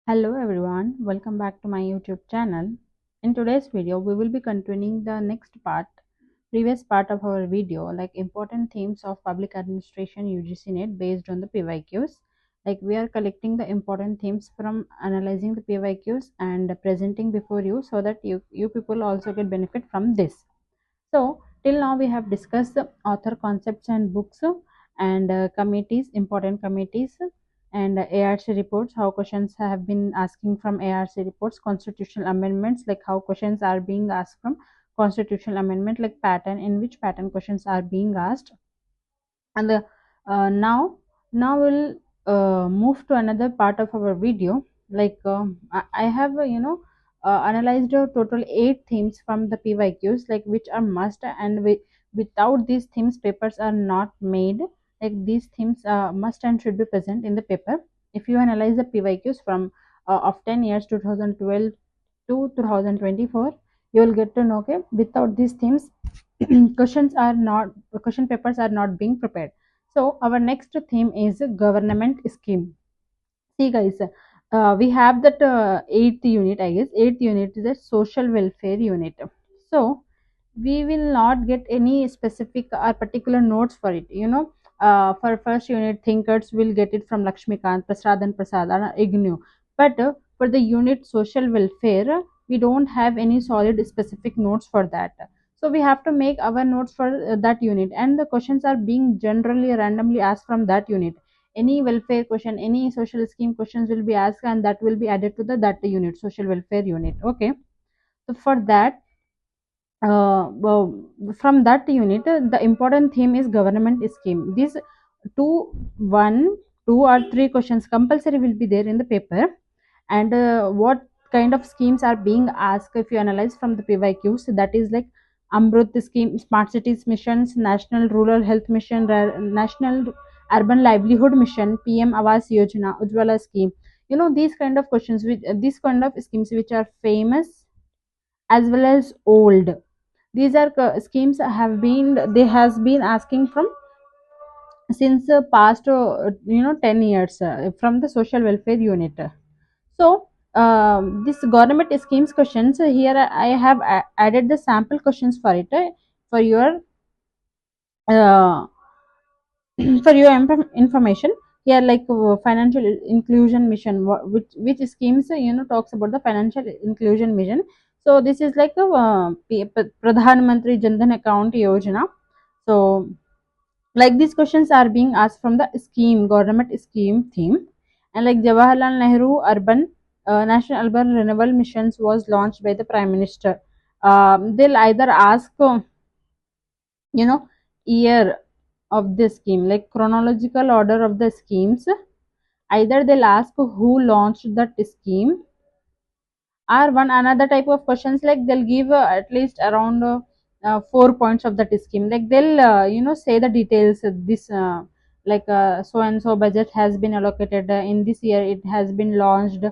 Hello everyone, welcome back to my YouTube channel. In today's video, we will be continuing the previous part of our video, like important themes of public administration UGC NET based on the PYQs. Like we are collecting the important themes from analyzing the PYQs and presenting before you so that you people also get benefit from this. So till now we have discussed the author concepts and books and committees, important committees and ARC reports, how questions have been asking from ARC reports, constitutional amendments, like how questions are being asked from constitutional amendment, like pattern, in which pattern questions are being asked. And now we'll move to another part of our video. Like I have analyzed a total 8 themes from the PYQs, like which are must, and without these themes papers are not made. Like these themes must and should be present in the paper. If you analyze the PYQs from of 10 years 2012 to 2024, you will get to know, okay, without these themes question papers are not being prepared. So our next theme is government scheme. See guys, we have that eighth unit, I guess eighth unit is a social welfare unit. So we will not get any specific or particular notes for it, for first unit thinkers will get it from Lakshmikant, Prasad and Prasad and Ignu. But for the unit social welfare, we don't have any solid specific notes for that. So we have to make our notes for that unit, and the questions are being generally randomly asked from that unit. Any welfare question, any social scheme questions will be asked, and that will be added to the that unit, social welfare unit. Okay, so for that, well, from that unit, the important theme is government scheme. These two, one, two or three questions compulsory will be there in the paper. And what kind of schemes are being asked if you analyze from the PYQs? That is like Amrut scheme, smart cities missions, national rural health mission, national urban livelihood mission, PM Awas Yojana, Ujjwala scheme. These kind of questions with these kind of schemes which are famous as well as old. These are schemes have been they has been asking from since past 10 years from the social welfare unit. So this government schemes questions, here I have added the sample questions for it, for your uh, for your information. Here, like financial inclusion mission, which schemes talks about the financial inclusion mission. So this is like a Pradhan Mantri Jan Dhan account yojana. So like these questions are being asked from the scheme, government scheme theme. And like Jawaharlal Nehru urban national urban renewal missions was launched by the prime minister. They'll either ask you know year of the scheme, like chronological order of the schemes. Either they'll ask who launched that scheme, or one another type of questions, like they'll give at least around 4 points of that scheme. Like they'll say the details, this like so and so budget has been allocated in this year, it has been launched,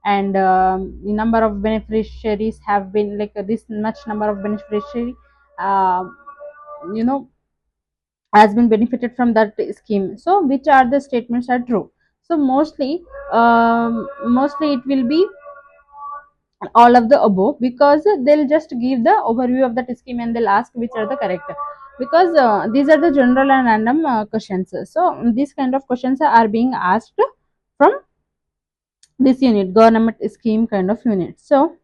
and the number of beneficiaries have been like this much number of beneficiary uh, you know has been benefited from that scheme. So which are the statements are true? So mostly it will be all of the above, because they'll just give the overview of that scheme and they'll ask which are the correct, because these are the general and random questions. So these kind of questions are being asked from this unit, government scheme kind of unit. So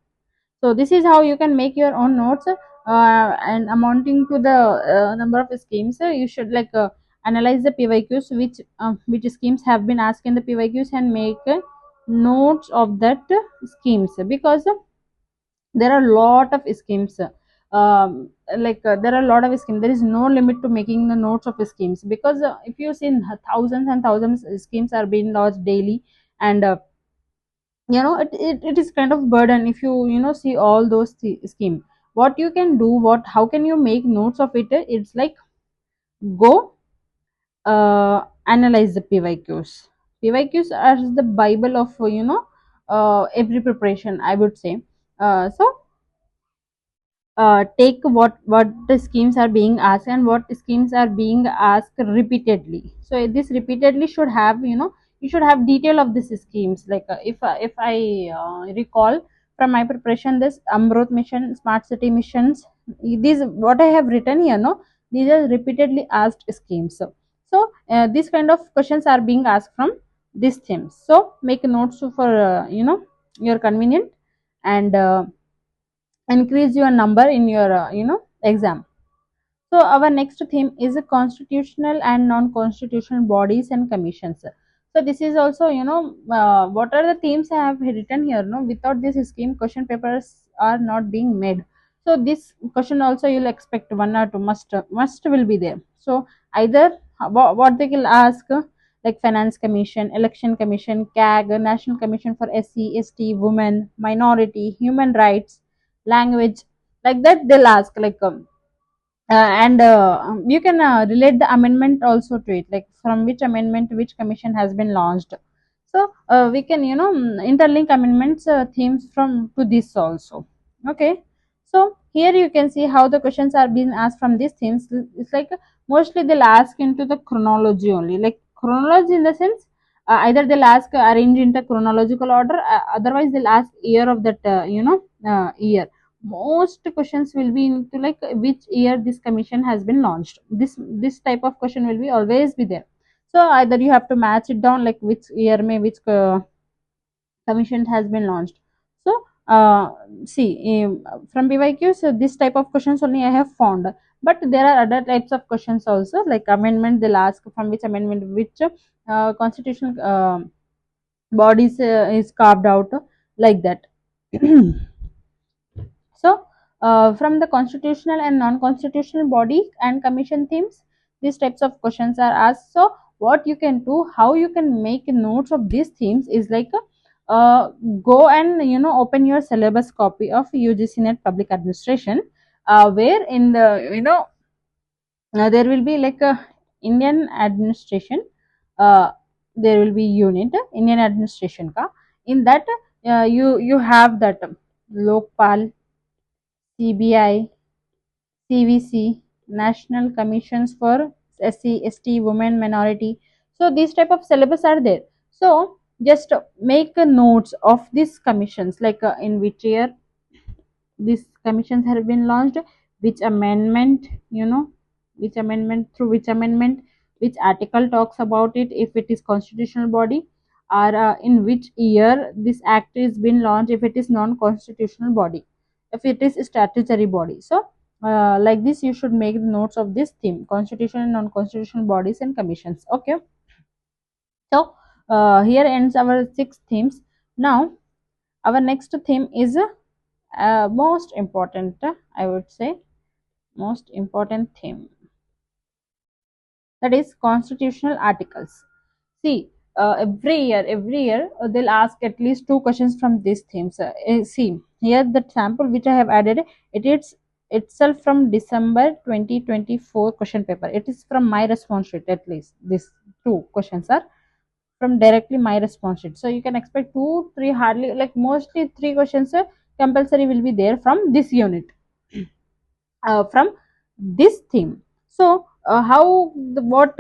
this is how you can make your own notes, and amounting to the number of schemes. You should like analyze the PYQs, which schemes have been asked in the PYQs, and make notes of that schemes, because there are a lot of schemes. There are a lot of schemes. There is no limit to making the notes of schemes, because if you see thousands and thousands schemes are being launched daily, and it is kind of burden if you see all those scheme. What you can do, what how can you make notes of it? It's like go analyze the PYQs are the bible of every preparation, I would say. So take what the schemes are being asked and what schemes are being asked repeatedly. So this repeatedly should have you should have detail of these schemes. Like if I recall from my preparation, this Amrut mission, smart city missions, these what I have written here, no, these are repeatedly asked schemes. So these kind of questions are being asked from these themes. So make notes for your convenient, and increase your number in your exam. So our next theme is constitutional and non-constitutional bodies and commissions. So this is also, what are the themes I have written here. No, without this scheme, question papers are not being made. So this question also you'll expect one or two must will be there. So either what they will ask, like finance commission, election commission, CAG, national commission for SC, ST, women, minority, human rights, language, like that they'll ask, like and you can relate the amendment also to it, like from which amendment which commission has been launched. So we can interlink amendments themes from to this also. Okay, so here you can see how the questions are being asked from these themes. It's like mostly they'll ask into the chronology only, like chronology in the sense, either they'll ask arrange into chronological order, otherwise they'll ask year of that year. Most questions will be into like which year this commission has been launched. This type of question will be always be there. So either you have to match it down, like which year may which commission has been launched. So see, from BYQ, so this type of questions only I have found, but there are other types of questions also, like amendment they'll ask from which amendment which constitutional bodies is carved out, like that. So, from the constitutional and non-constitutional body and commission themes, these types of questions are asked. So, what you can do, how you can make notes of these themes is like, uh, go and open your syllabus copy of UGC NET Public Administration, where in the there will be like a Indian administration. Uh, there will be unit Indian administration ka. In that, you have that Lokpal, CBI, CVC, National Commissions for SC, ST, Women, Minority. So these type of syllabus are there. So just make notes of these commissions, like in which year these commissions have been launched, which amendment, which amendment, through which amendment, which article talks about it, if it is constitutional body, or in which year this act is been launched, if it is non-constitutional body, if it is statutory body. So like this you should make the notes of this theme, constitutional and non-constitutional bodies and commissions. Okay, so here ends our 6 themes. Now our next theme is most important, I would say, most important theme, that is constitutional articles. See, every year they'll ask at least 2 questions from these themes. See here the sample which I have added, it is itself from December 2024 question paper. It is from my response sheet. At least these 2 questions are from directly my response sheet. So you can expect 2 3, hardly, like mostly 3 questions compulsory will be there from this unit, from this theme. So how what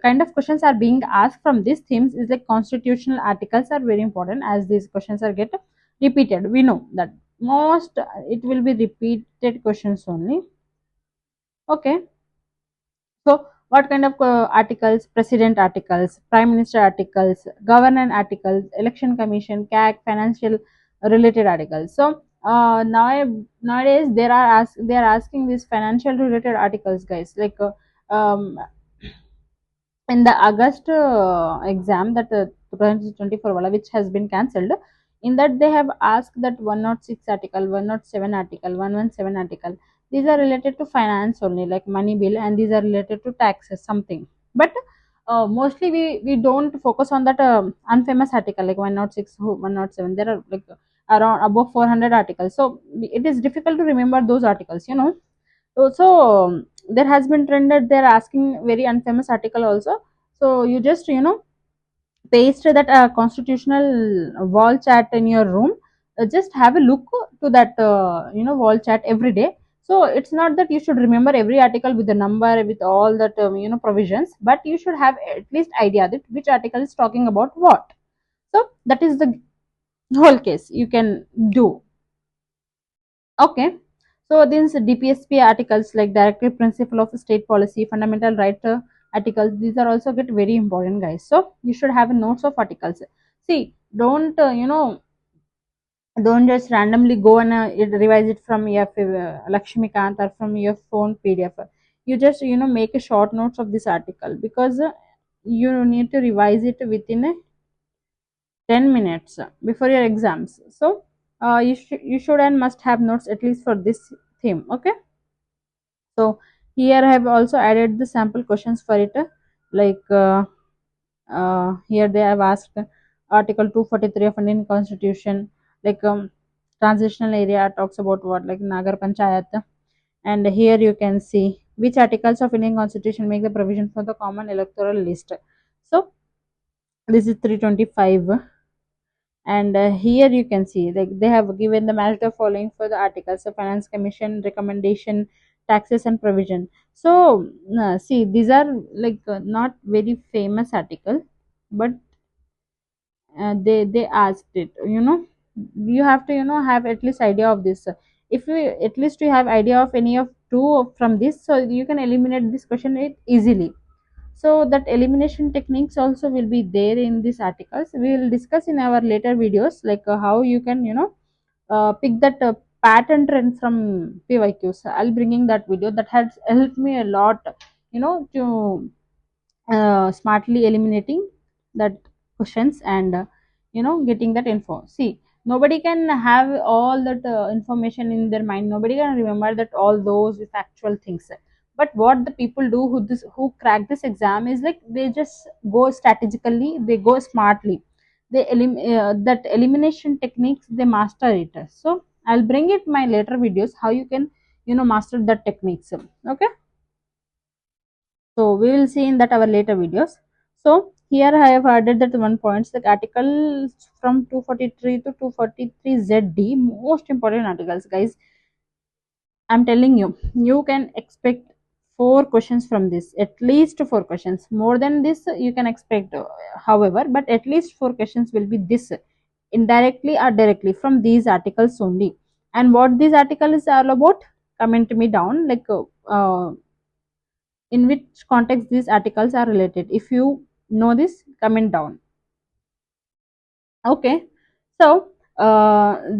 kind of questions are being asked from these themes is like constitutional articles are very important, as these questions are get repeated. We know that most it will be repeated questions only. Okay, so what kind of articles? President articles, prime minister articles, governor articles, election commission, CAC, financial related articles. So nowadays they are asking these financial related articles, guys. Like in the August exam, that 2024 wala, which has been cancelled, in that they have asked that 106 article, 107 article, 117 article. These are related to finance only, like money bill, and these are related to taxes something. But mostly we don't focus on that unfamous article like 106, 107. There are like around above 400 articles, so it is difficult to remember those articles, so there has been trend that they're asking very unfamous article also. So you just paste that constitutional wall chat in your room. Just have a look to that wall chat every day. So it's not that you should remember every article with the number with all that provisions, but you should have at least idea that which article is talking about what. So that is the whole case you can do. Okay. So these DPSP articles like directive principle of state policy, fundamental right articles, these are also get very important, guys. So you should have notes of articles. See, don't just randomly go and revise it from your Lakshmikant or from your phone PDF. You just make a short notes of this article, because you need to revise it within a 10 minutes before your exams. So you should and must have notes at least for this theme. Okay. So here I have also added the sample questions for it, like here they have asked article 243 of Indian constitution, like transitional area talks about what, like Nagar Panchayat. And here you can see which articles of Indian constitution make the provision for the common electoral list. So this is 325. And here you can see, like, they have given the match the following for the articles of finance commission recommendation, taxes and provision. So see, these are like not very famous article, but they asked it, you have to have at least idea of this. If you at least you have idea of any of two from this, so you can eliminate this question it easily. So that elimination techniques also will be there in these articles. We will discuss in our later videos, like how you can pick that pattern trend from pyqs. I'll bringing that video that has helped me a lot, to smartly eliminating that questions, and getting that info. See, nobody can have all that information in their mind, nobody can remember that all those factual things. But what the people do who crack this exam is like they just go strategically, they go smartly, that elimination techniques they master it. So I'll bring it my later videos how you can master that techniques. Okay. So we will see in that our later videos. So here I have added that one points, the articles from 243 to 243 ZD, most important articles, guys. I'm telling you, you can expect four questions from this, at least four questions. More than this, you can expect, however, but at least four questions will be this, indirectly or directly from these articles only. And what this article is all about, comment me down, like in which context these articles are related. If you know this, comment down. Okay. So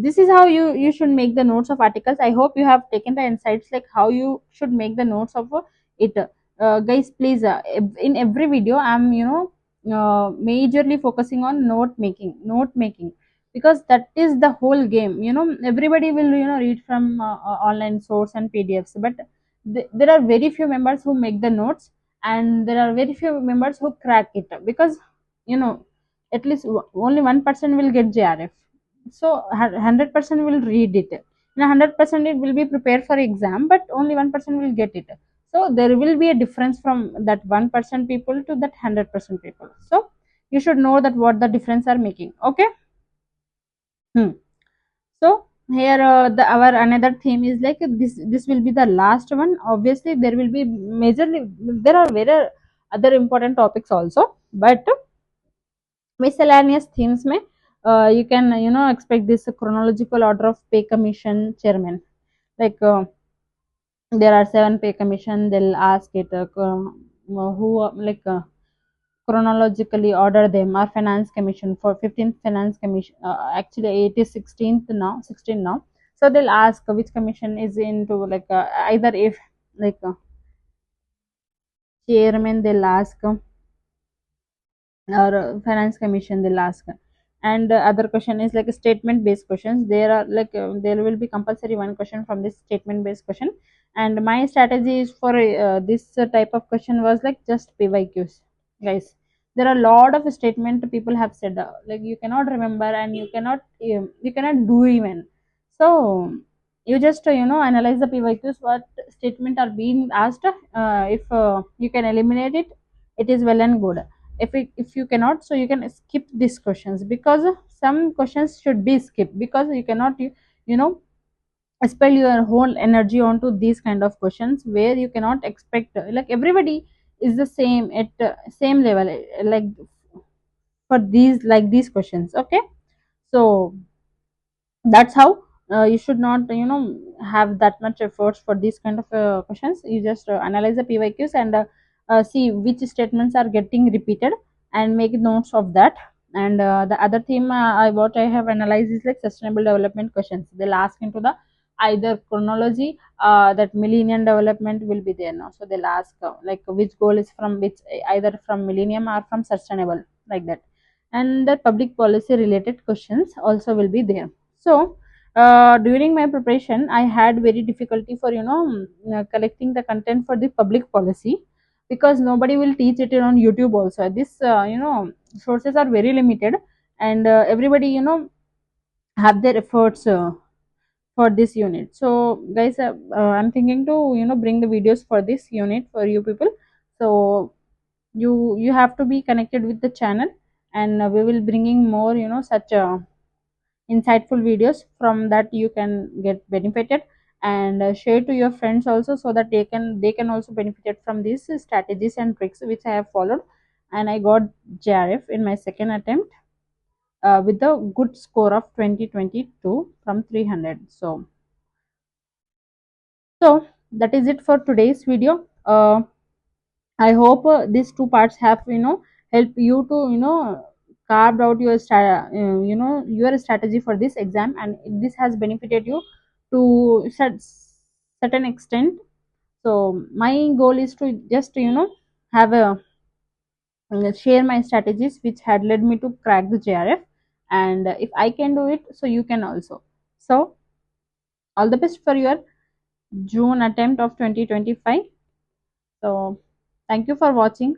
this is how you should make the notes of articles. I hope you have taken the insights, like how you should make the notes of it. Guys, please, in every video I'm majorly focusing on note making, because that is the whole game. Everybody will read from online source and PDFs, but there are very few members who make the notes, and there are very few members who crack it, because you know at least only 1% will get JRF. So 100% will read it. And 100% it will be prepared for exam, but only 1% will get it. So there will be a difference from that 1% people to that 100% people. So you should know that what the difference are making. Okay. Hmm. So here the our another theme is like this will be the last one. Obviously there will be majorly, there are very other important topics also, but miscellaneous themes में you can expect this chronological order of pay commission chairman, like there are 7 pay commission. They'll ask it who like chronologically order them, or finance commission for 15th finance commission, actually it is 16th now, 16 now. So they'll ask which commission is into, like either if like chairman they'll ask, or finance commission they'll ask. And other question is like statement based questions. There are like there will be compulsory one question from this statement based question. And my strategy is for this type of question was like just pyqs, guys. There are a lot of statement people have said, like you cannot remember, and you cannot do even. So you just analyze the pyqs, what statement are being asked. If you can eliminate it, it is well and good. If you cannot, so you can skip these questions, because some questions should be skipped, because you cannot you know spell your whole energy onto these kind of questions where you cannot expect like everybody is the same at same level like for these like these questions. Okay, so that's how you should not have that much efforts for these kind of questions. You just analyze the pyqs and see which statements are getting repeated and make notes of that. And the other theme what I have analyzed is like sustainable development questions. They'll ask into the either chronology that millennium development will be there now, so they'll ask like which goal is from which, either from millennium or from sustainable, like that. And the public policy related questions also will be there. So during my preparation, I had very difficulty for collecting the content for the public policy, because nobody will teach it on YouTube. Also, this sources are very limited, and everybody have their efforts for this unit. So, guys, I'm thinking to bring the videos for this unit for you people. So you have to be connected with the channel, and we will bringing more such. Insightful videos from that you can get benefited, and share to your friends also, so that they can also benefited from these strategies and tricks which I have followed. And I got JRF in my second attempt with a good score of 2022 from 300. So that is it for today's video. I hope these two parts have help you to carved out your your strategy for this exam, and this has benefited you to certain extent. So my goal is to just have a share my strategies which had led me to crack the JRF, and if I can do it, so you can also. So all the best for your June attempt of 2025. So thank you for watching.